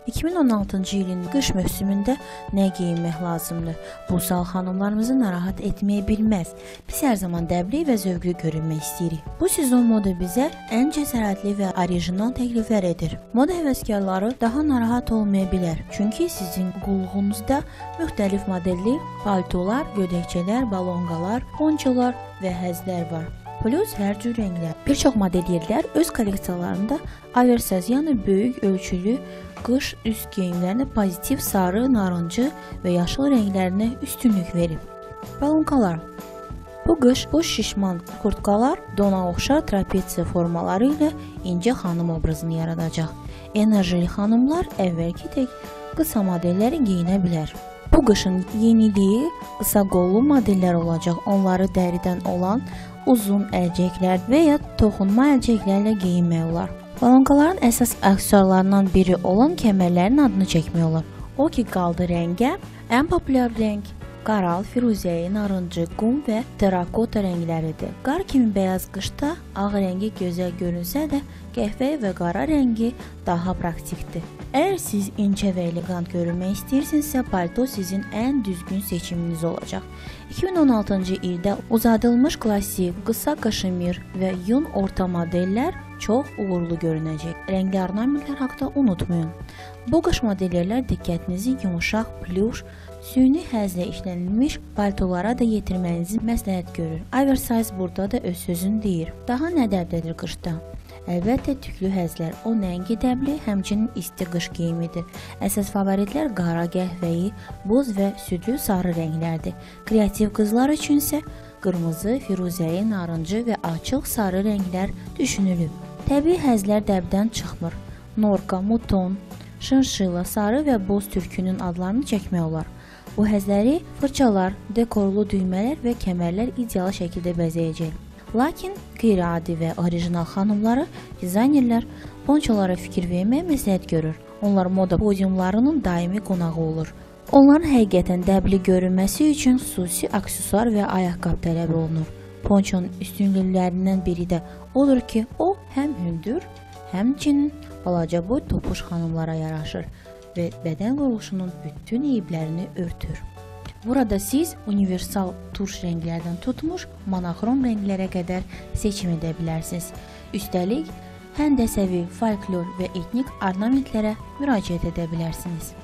2016-cı ilin qış mövsümündə nə geyinmək lazımdır? Bu sual xanımlarımızı narahat etməyə bilməz. Biz hər zaman dəbli və zövqlü görünmək istəyirik. Bu sezon moda bizə ən cəsarətli və orijinal təkliflər edir. Moda həvəskarları daha narahat olmaya bilər. Çünki sizin qulluğunuzda müxtəlif modelli paltolar, gödəkçələr, balonqalar, ponçolar və həzlər var. Plus hər cür rənglər. Bir çox modelyerlər öz kolleksiyalarında oversize, yəni böyük ölçülü qış üst geyimlərinə pozitiv sarı, narıncı və yaşıl rənglərinə üstünlük verib. Balonqalar. Bu qış boş şişman kurtkalar dona oxşar trapeziya formaları ilə incə xanım obrazını yaradacaq. Enerjili xanımlar əvvəlki tək qısa modelləri geyinə bilər. Bu qışın yeniliyi qısa qollu modellər olacaq. Onları dəridən olan uzun əlcəklər və ya toxunma əlcəklərlə geyinmək olar. Balonqaların əsas aksesuarlarından biri olan kəmərlərin adını çəkmək olar. O ki qaldı rəngə, ən populyar rəng qaral, firuzəyi, narıncı, qum və terrakota rəngləridir. Qar kimi bəyaz qışda ağ rəngi gözəl görünsə də, qəhvə və qara rəngi daha praktikdir. Əgər siz incə və elegant görünmək istəyirsinizsə, palto sizin ən düzgün seçiminiz olacaq. 2016-cı ildə uzadılmış klassik, qısa kaşmir və yun orta modellər çox uğurlu görünəcək. Rəngli ornamentlər haqda unutmayın. Bu qış modellər diqqətinizi yumuşaq, pluş, süni həzlə işlənilmiş paltolara da yetirmənizi məsləhət görür. Oversize burada da öz sözünü deyir. Daha nə dəbdədir qışda? Əlbəttə tüklü həzlər, o nəinki dəbli, həmçinin isti qış geyimidir. Əsas favoritlər qara, qəhvəyi, boz və südlü sarı rənglərdir. Kreativ qızlar üçün isə qırmızı, firuzəyi, narıncı və açıq sarı rənglər düşünülüb. Təbii həzlər dəbdən çıxmır. Norka, muton, şinşilla, sarı və boz türkünün adlarını çəkmək olar. Bu həzləri fırçalar, dekorlu düymələr və kəmərlər ideal şəkildə bəzəyəcək. Lakin qeyri-adi və orijinal xanımları dizaynerlər ponçolara fikir verməyə məsləhət görür. Onlar moda podiumlarının daimi qonağı olur. Onların həqiqətən dəbli görünməsi üçün xüsusi aksesuar və ayaqqabı tələb olunur. Ponçonun üstünlüklərindən biri də odur ki, o həm hündür, həmçinin balaca boy topuş xanımlara yaraşır və bədən quruluşunun bütün eyblərini örtür. Burada siz universal turş rənglərdən tutmuş monoxrom rənglərə qədər seçim edə bilərsiniz. Üstəlik, həndəsəvi, folklor və etnik ornamentlərə müraciət edə bilərsiniz.